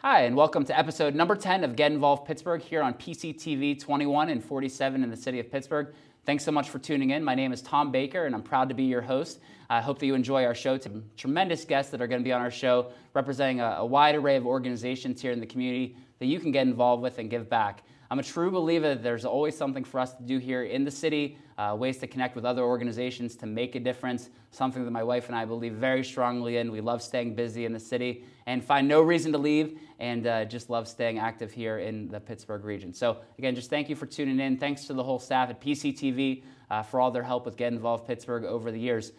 Hi, and welcome to episode number 10 of Get Involved Pittsburgh here on PCTV 21 and 47 in the city of Pittsburgh. Thanks so much for tuning in. My name is Tom Baker, and I'm proud to be your host. I hope that you enjoy our show. Some tremendous guests that are going to be on our show representing a wide array of organizations here in the community that you can get involved with and give back. I'm a true believer that there's always something for us to do here in the city, ways to connect with other organizations to make a difference, something that my wife and I believe very strongly in. We love staying busy in the city and find no reason to leave, and just love staying active here in the Pittsburgh region. So again, just thank you for tuning in. Thanks to the whole staff at PCTV for all their help with Get Involved Pittsburgh over the years.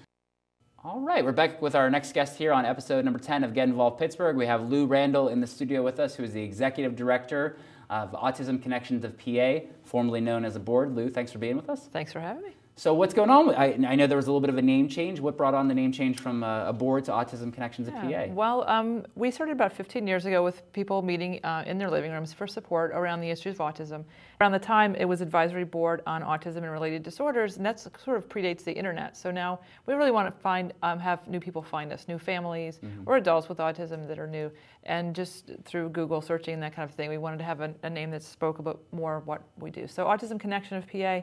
All right, we're back with our next guest here on episode number 10 of Get Involved Pittsburgh. We have Lou Randall in the studio with us, who is the Executive Director of Autism Connections of PA, formerly known as a board. Lou, thanks for being with us. Thanks for having me. So what's going on? I know there was a little bit of a name change. What brought on the name change from a board to Autism Connections of PA? Well, we started about 15 years ago with people meeting in their living rooms for support around the issues of autism. Around the time, it was advisory board on autism and related disorders, and that sort of predates the internet. So now we really want to have new people find us, new families or adults with autism that are new. And just through Google searching and that kind of thing, we wanted to have a name that spoke about more of what we do. So Autism Connection of PA.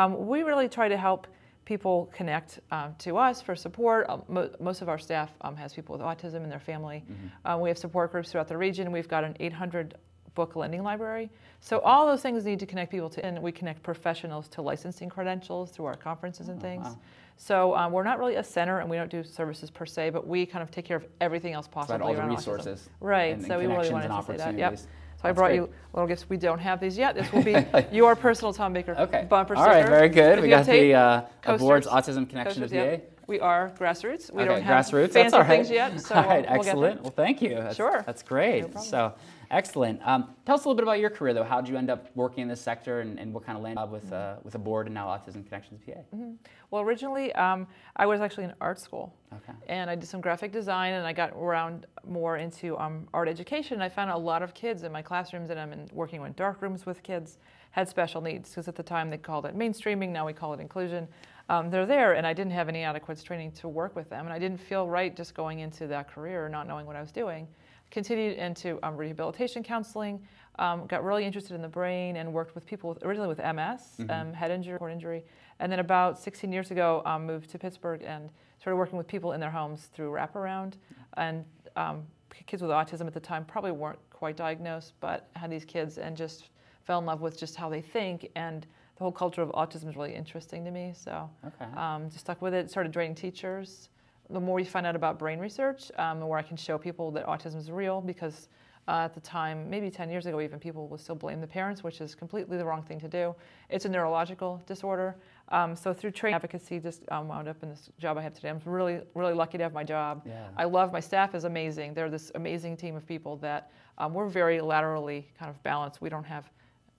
We really try to help people connect to us for support. Most of our staff has people with autism in their family. We have support groups throughout the region. We've got an 800 book lending library. So all those things need to connect people to, and we connect professionals to licensing credentials through our conferences and things. Wow. So we're not really a center, and we don't do services per se, but we kind of take care of everything else possible all the around resources. Autism. Right, and so we really wanted to say that. Yep. So I brought you little gifts. We don't have these yet. This will be your personal Tom Baker bumper sticker. All right, very good. We got the board's Autism Connection of PA. Yep. We are grassroots. We don't have fancy things yet. So all right, excellent. Well, thank you. That's great. No so, excellent. Tell us a little bit about your career, though. How did you end up working in this sector, and what kind of landed with a board and now Autism Connections PA? Well, originally, I was actually in art school. Okay. And I did some graphic design, and I got around more into art education. I found a lot of kids in my classrooms, and I'm working in dark rooms with kids, had special needs, because at the time they called it mainstreaming, now we call it inclusion. They're there, and I didn't have any adequate training to work with them, and I didn't feel right just going into that career, not knowing what I was doing. Continued into rehabilitation counseling, got really interested in the brain, and worked with people originally with MS, head injury, cord injury, and then about 16 years ago moved to Pittsburgh and started working with people in their homes through wraparound. And kids with autism at the time probably weren't quite diagnosed, but had these kids and just fell in love with just how they think, and the whole culture of autism is really interesting to me. So just stuck with it, started training teachers. The more you find out about brain research, the more I can show people that autism is real, because at the time, maybe 10 years ago even, people would still blame the parents, which is completely the wrong thing to do. It's a neurological disorder. So through training advocacy, just wound up in this job I have today. I'm really, really lucky to have my job. Yeah. I love, my staff is amazing. They're this amazing team of people that we're very laterally kind of balanced. We don't have,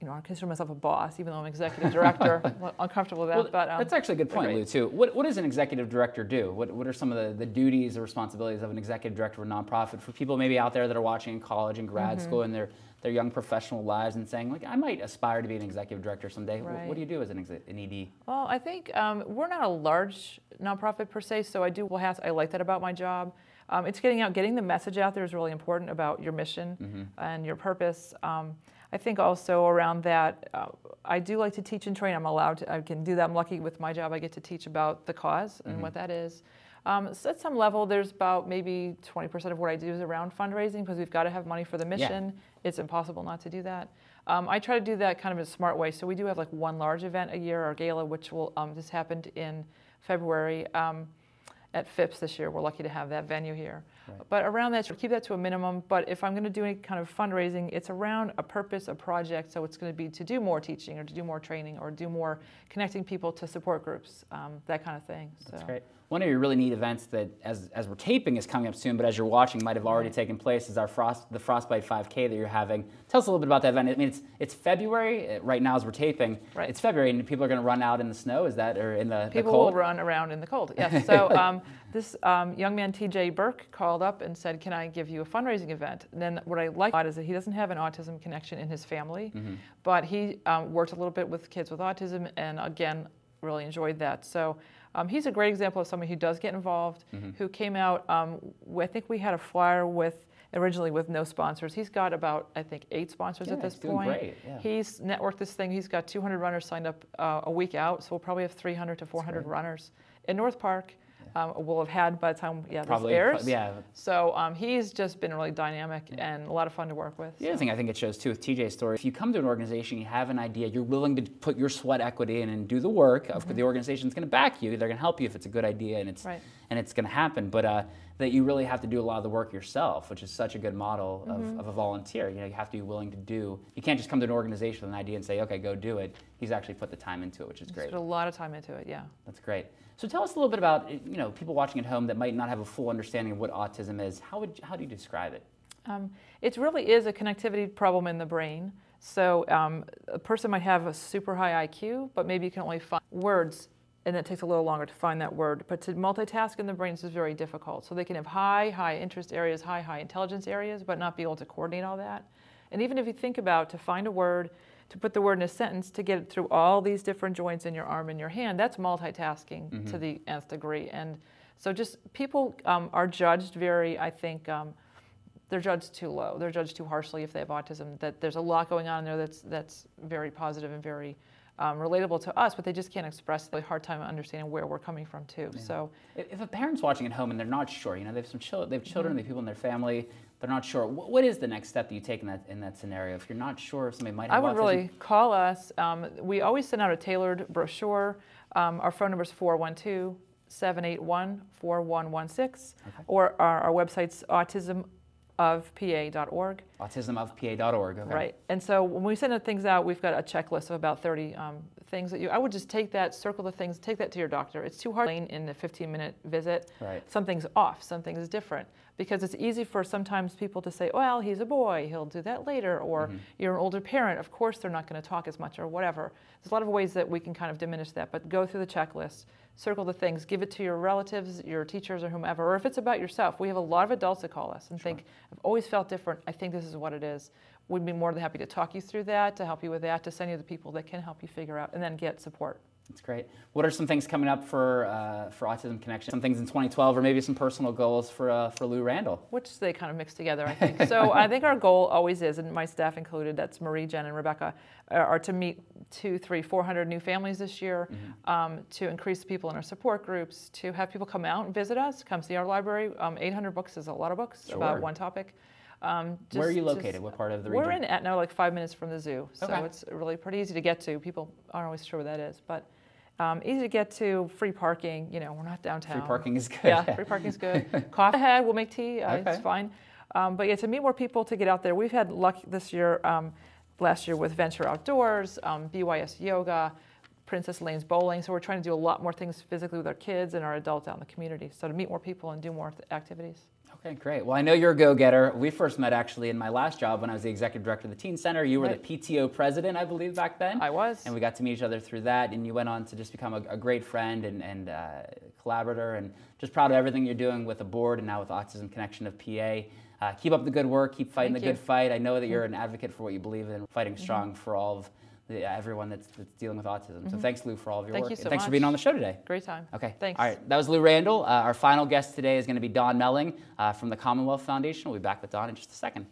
I consider myself a boss, even though I'm executive director. I'm uncomfortable with that. Well, but that's actually a good point, Lou, too. What does an executive director do? What are some of the duties or responsibilities of an executive director of a nonprofit for people maybe out there that are watching in college and grad school and their young professional lives and saying, like, I might aspire to be an executive director someday. Right. What do you do as an ED? Well, I think we're not a large nonprofit per se, so I like that about my job. It's getting out, getting the message out there is really important about your mission and your purpose. I think also around that, I do like to teach and train. I can do that. I'm lucky with my job. I get to teach about the cause and what that is. So at some level, there's about maybe 20% of what I do is around fundraising, because we've got to have money for the mission. Yeah. It's impossible not to do that. I try to do that kind of in a smart way. So we do have like one large event a year, our gala, which will just happened in February at Phipps this year. We're lucky to have that venue here. Right. But around that, keep that to a minimum. But if I'm going to do any kind of fundraising, it's around a purpose, a project. So it's going to be to do more teaching, or to do more training, or do more connecting people to support groups, that kind of thing. That's great. One of your really neat events that, as we're taping, is coming up soon, but as you're watching, might have already taken place, is the Frostbite 5K that you're having. Tell us a little bit about that event. I mean, it's February right now as we're taping. Right. It's February, and people are going to run out in the snow. Is that, or in the cold? People will run around in the cold. Yes. So this young man, T.J. Burke, called up and said, "Can I give you a fundraising event?" And then what I like is that he doesn't have an autism connection in his family, but he worked a little bit with kids with autism, and again, really enjoyed that. So he's a great example of somebody who does get involved, who came out, I think we had a flyer with originally with no sponsors. He's got about, I think, 8 sponsors at this point. Great. Yeah. He's networked this thing. He's got 200 runners signed up a week out, so we'll probably have 300 to 400 runners in North Park. We'll have had by the time this airs. So he's just been really dynamic and a lot of fun to work with. The other thing I think it shows too with TJ's story, if you come to an organization, you have an idea, you're willing to put your sweat equity in and do the work. The organization's going to back you. They're going to help you if it's a good idea and it's going to happen. But that you really have to do a lot of the work yourself, which is such a good model of a volunteer. You know, you have to be willing to do. You can't just come to an organization with an idea and say, okay, go do it. He's actually put the time into it, which is great. Put a lot of time into it, yeah. That's great. So tell us a little bit about, you know, people watching at home that might not have a full understanding of what autism is. How do you describe it? It really is a connectivity problem in the brain. So a person might have a super high IQ, but maybe you can only find words, and it takes a little longer to find that word. But to multitask in the brain is very difficult. So they can have high interest areas, high intelligence areas, but not be able to coordinate all that. And even if you think about to find a word, to put the word in a sentence, to get it through all these different joints in your arm and your hand, that's multitasking to the nth degree. And so just people are judged very, I think, they're judged too low. They're judged too harshly if they have autism, that there's a lot going on in there that's very positive and very relatable to us, but they just can't express the hard time understanding where we're coming from too. Yeah. So if a parent's watching at home and they're not sure, you know, they have children, they have people in their family, they're not sure, what is the next step that you take in that scenario? If you're not sure if somebody might have autism? I would really call us. We always send out a tailored brochure. Our phone number is 412-781-4116, or our website's autismofpa.org. Autismofpa.org, okay. Right, and so when we send things out, we've got a checklist of about 30 things that I would just take that, circle the things, take that to your doctor. It's too hard in the 15-minute visit. Right. Something's off, something's different. Because it's easy for sometimes people to say, well, he's a boy, he'll do that later, or you're an older parent, of course they're not going to talk as much, or whatever. There's a lot of ways that we can kind of diminish that, but go through the checklist, circle the things, give it to your relatives, your teachers, or whomever, or if it's about yourself. We have a lot of adults that call us and think, I've always felt different, I think this is what it is. We'd be more than happy to talk you through that, to help you with that, to send you the people that can help you figure out, and then get support. That's great. What are some things coming up for Autism Connection? Some things in 2012, or maybe some personal goals for Lou Randall? Which they kind of mix together, I think. So I think our goal always is, and my staff included, that's Marie, Jen, and Rebecca, are to meet 200, 300, 400 new families this year, to increase people in our support groups, to have people come out and visit us, come see our library. 800 books is a lot of books about one topic. Where are you located? What part of the region? We're in Etna, like 5 minutes from the zoo. So it's really pretty easy to get to. People aren't always sure where that is, but easy to get to, free parking. You know, we're not downtown. Free parking is good. Yeah, free parking is good. Coffee ahead, we'll make tea. It's fine. But yeah, to meet more people, to get out there. We've had luck this year, last year with Venture Outdoors, BYS Yoga, Princess Lane's Bowling. So we're trying to do a lot more things physically with our kids and our adults out in the community. So to meet more people and do more activities. Okay, great. Well, I know you're a go-getter. We first met actually in my last job when I was the executive director of the Teen Center. You were the PTO president, I believe, back then. I was. And we got to meet each other through that, and you went on to just become a great friend and collaborator, and just proud of everything you're doing with the board and now with Autism Connection of PA. Keep up the good work. Keep fighting the good fight. I know that you're an advocate for what you believe in, fighting strong for all of everyone that's dealing with autism. So thanks, Lou, for all of your work. Thank you so thanks much for being on the show today. Great time. Okay. Thanks. All right. That was Lou Randall. Our final guest today is going to be Dawn Melling from the Commonwealth Foundation. We'll be back with Dawn in just a second.